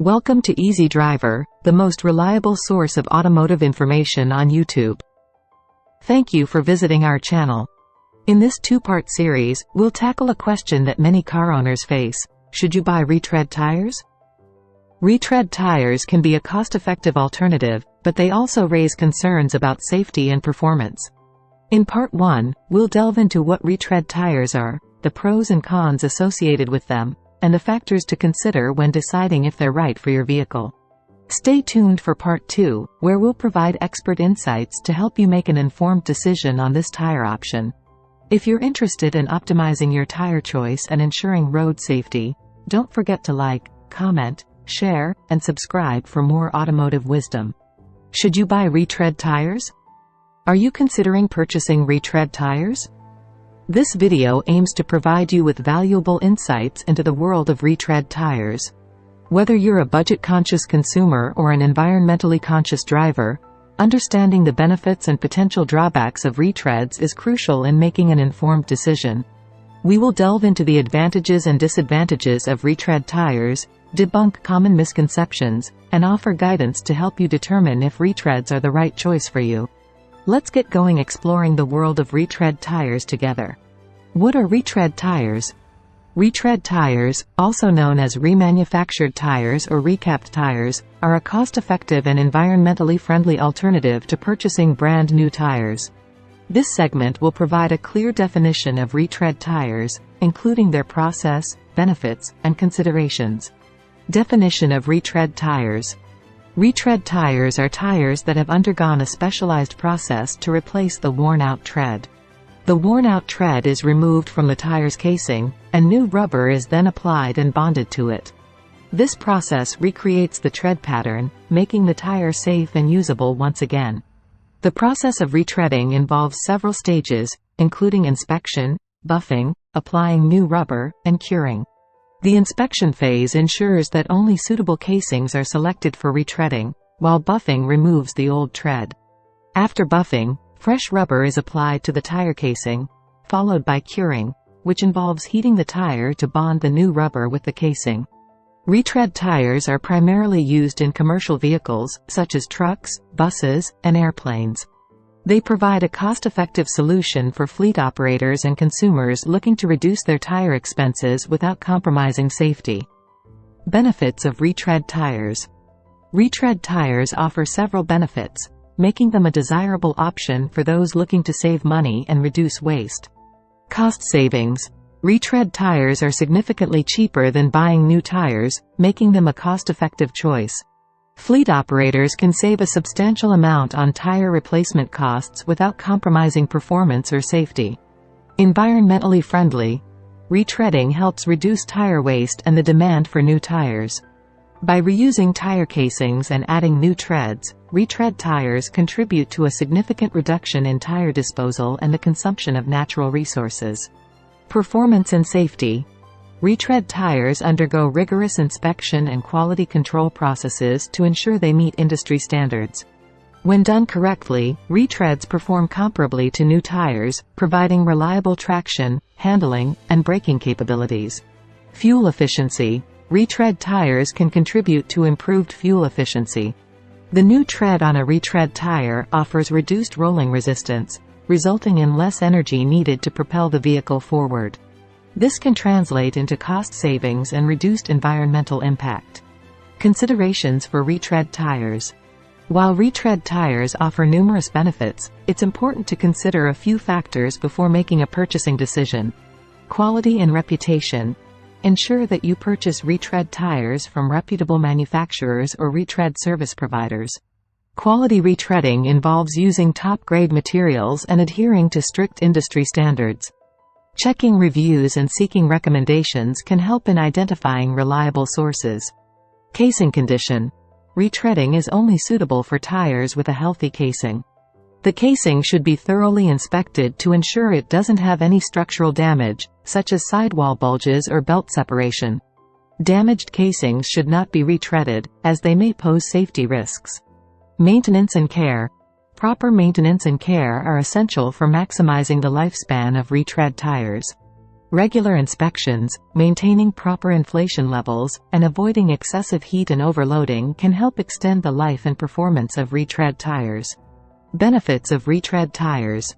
Welcome to Easy Driver, the most reliable source of automotive information on YouTube. Thank you for visiting our channel. In this two-part series, we'll tackle a question that many car owners face. Should you buy Retread tires? Retread tires can be a cost-effective alternative, but they also raise concerns about safety and performance. In Part 1, we'll delve into what Retread tires are, the pros and cons associated with them, and the factors to consider when deciding if they're right for your vehicle. Stay tuned for Part 2, where we'll provide expert insights to help you make an informed decision on this tire option. If you're interested in optimizing your tire choice and ensuring road safety, don't forget to like, comment, share, and subscribe for more automotive wisdom. Should you buy Retread tires? Are you considering purchasing Retread tires? This video aims to provide you with valuable insights into the world of Retread tires. Whether you're a budget-conscious consumer or an environmentally conscious driver, understanding the benefits and potential drawbacks of retreads is crucial in making an informed decision. We will delve into the advantages and disadvantages of retread tires, debunk common misconceptions, and offer guidance to help you determine if retreads are the right choice for you. Let's get going exploring the world of retread tires together. What are retread tires? Retread tires, also known as remanufactured tires or recapped tires, are a cost-effective and environmentally friendly alternative to purchasing brand new tires. This segment will provide a clear definition of retread tires, including their process, benefits, and considerations. Definition of retread tires. Retread tires are tires that have undergone a specialized process to replace the worn-out tread. The worn-out tread is removed from the tire's casing, and new rubber is then applied and bonded to it. This process recreates the tread pattern, making the tire safe and usable once again. The process of retreading involves several stages, including inspection, buffing, applying new rubber, and curing. The inspection phase ensures that only suitable casings are selected for retreading, while buffing removes the old tread. After buffing, fresh rubber is applied to the tire casing, followed by curing, which involves heating the tire to bond the new rubber with the casing. Retread tires are primarily used in commercial vehicles, such as trucks, buses, and airplanes. They provide a cost-effective solution for fleet operators and consumers looking to reduce their tire expenses without compromising safety. Benefits of retread tires. Retread tires offer several benefits, making them a desirable option for those looking to save money and reduce waste. Cost savings. Retread tires are significantly cheaper than buying new tires, making them a cost-effective choice. Fleet operators can save a substantial amount on tire replacement costs without compromising performance or safety. Environmentally friendly. Retreading helps reduce tire waste and the demand for new tires. By reusing tire casings and adding new treads, retread tires contribute to a significant reduction in tire disposal and the consumption of natural resources. Performance and safety. Retread tires undergo rigorous inspection and quality control processes to ensure they meet industry standards. When done correctly, retreads perform comparably to new tires, providing reliable traction, handling, and braking capabilities. Fuel efficiency. Retread tires can contribute to improved fuel efficiency. The new tread on a retread tire offers reduced rolling resistance, resulting in less energy needed to propel the vehicle forward. This can translate into cost savings and reduced environmental impact. Considerations for retread tires. While retread tires offer numerous benefits, it's important to consider a few factors before making a purchasing decision. Quality and reputation. Ensure that you purchase retread tires from reputable manufacturers or retread service providers. Quality retreading involves using top-grade materials and adhering to strict industry standards. Checking reviews and seeking recommendations can help in identifying reliable sources. Casing condition. Retreading is only suitable for tires with a healthy casing. The casing should be thoroughly inspected to ensure it doesn't have any structural damage, such as sidewall bulges or belt separation. Damaged casings should not be retreaded, as they may pose safety risks. Maintenance and care. Proper maintenance and care are essential for maximizing the lifespan of retread tires. Regular inspections, maintaining proper inflation levels, and avoiding excessive heat and overloading can help extend the life and performance of Retread tires. Benefits of Retread tires.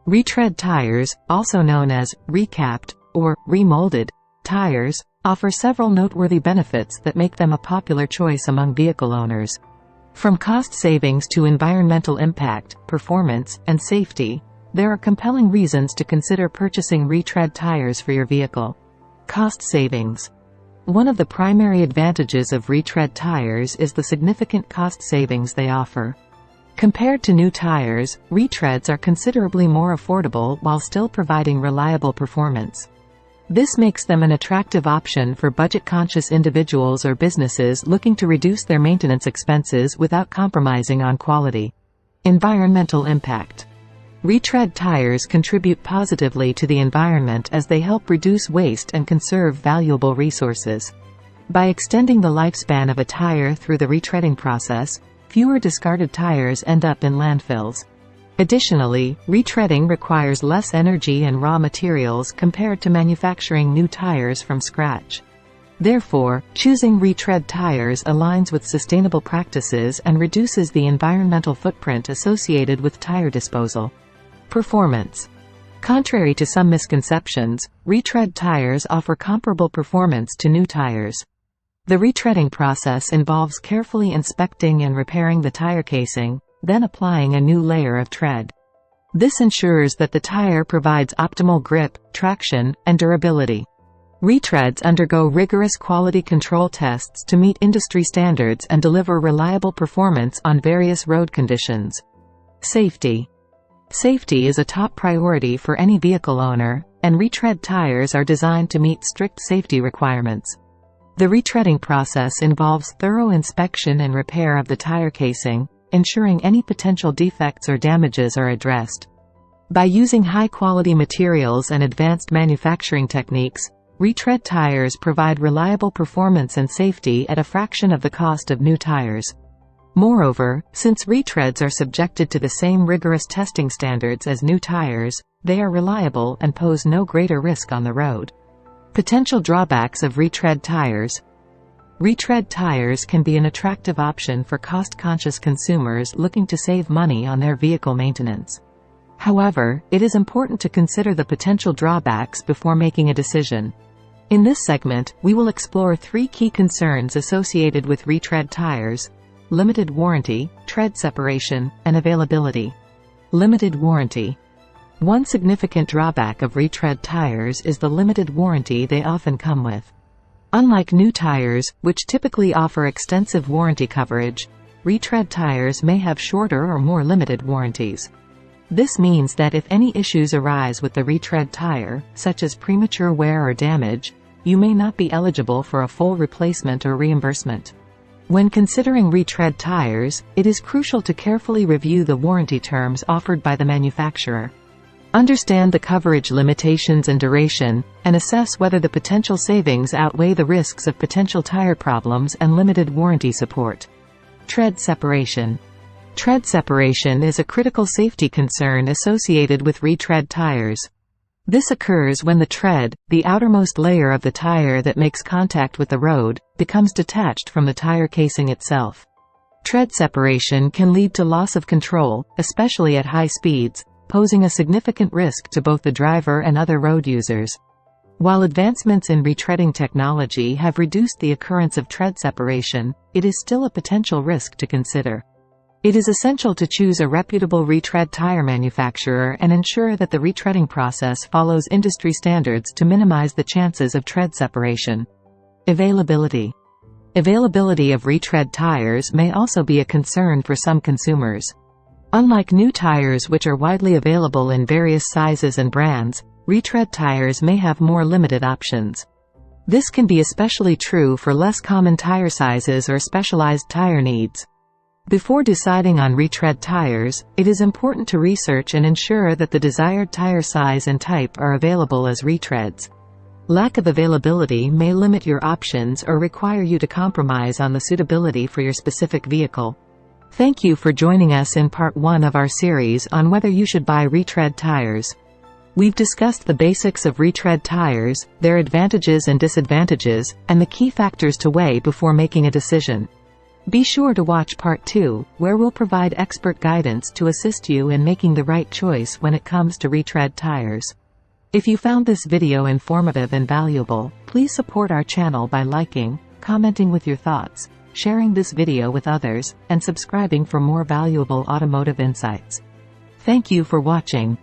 Retread tires, also known as recapped or remolded tires, offer several noteworthy benefits that make them a popular choice among vehicle owners. From cost savings to environmental impact, performance, and safety, there are compelling reasons to consider purchasing Retread tires for your vehicle. Cost savings. One of the primary advantages of Retread tires is the significant cost savings they offer. Compared to new tires, Retreads are considerably more affordable while still providing reliable performance. This makes them an attractive option for budget-conscious individuals or businesses looking to reduce their maintenance expenses without compromising on quality. Environmental impact. Retread tires contribute positively to the environment as they help reduce waste and conserve valuable resources. By extending the lifespan of a tire through the retreading process, fewer discarded tires end up in landfills. Additionally, retreading requires less energy and raw materials compared to manufacturing new tires from scratch. Therefore, choosing Retread tires aligns with sustainable practices and reduces the environmental footprint associated with tire disposal. Performance. Contrary to some misconceptions, Retread tires offer comparable performance to new tires. The retreading process involves carefully inspecting and repairing the tire casing, then applying a new layer of tread. This ensures that the tire provides optimal grip, traction, and durability. Retreads undergo rigorous quality control tests to meet industry standards and deliver reliable performance on various road conditions. Safety. Safety is a top priority for any vehicle owner, and Retread tires are designed to meet strict safety requirements. The retreading process involves thorough inspection and repair of the tire casing, ensuring any potential defects or damages are addressed. By using high-quality materials and advanced manufacturing techniques, Retread tires provide reliable performance and safety at a fraction of the cost of new tires. Moreover, since retreads are subjected to the same rigorous testing standards as new tires, they are reliable and pose no greater risk on the road. Potential drawbacks of retread tires. Retread tires can be an attractive option for cost-conscious consumers looking to save money on their vehicle maintenance. However, it is important to consider the potential drawbacks before making a decision. In this segment, we will explore 3 key concerns associated with retread tires: limited warranty, tread separation, and availability. Limited warranty. One significant drawback of retread tires is the limited warranty they often come with. Unlike new tires, which typically offer extensive warranty coverage, retread tires may have shorter or more limited warranties. This means that if any issues arise with the retread tire, such as premature wear or damage, you may not be eligible for a full replacement or reimbursement. When considering retread tires, it is crucial to carefully review the warranty terms offered by the manufacturer. Understand the coverage limitations and duration, and assess whether the potential savings outweigh the risks of potential tire problems and limited warranty support. Tread separation. Tread separation is a critical safety concern associated with retread tires. This occurs when the tread, the outermost layer of the tire that makes contact with the road, becomes detached from the tire casing itself. Tread separation can lead to loss of control, especially at high speeds, posing a significant risk to both the driver and other road users. While advancements in retreading technology have reduced the occurrence of tread separation, it is still a potential risk to consider. It is essential to choose a reputable retread tire manufacturer and ensure that the retreading process follows industry standards to minimize the chances of tread separation. Availability. Availability of retread tires may also be a concern for some consumers. Unlike new tires, which are widely available in various sizes and brands, retread tires may have more limited options. This can be especially true for less common tire sizes or specialized tire needs. Before deciding on retread tires, it is important to research and ensure that the desired tire size and type are available as retreads. Lack of availability may limit your options or require you to compromise on the suitability for your specific vehicle. Thank you for joining us in part 1 of our series on whether you should buy retread tires. We've discussed the basics of retread tires, their advantages and disadvantages, and the key factors to weigh before making a decision. Be sure to watch Part 2, where we'll provide expert guidance to assist you in making the right choice when it comes to retread tires. If you found this video informative and valuable, please support our channel by liking, commenting with your thoughts, sharing this video with others, and subscribing for more valuable automotive insights. Thank you for watching.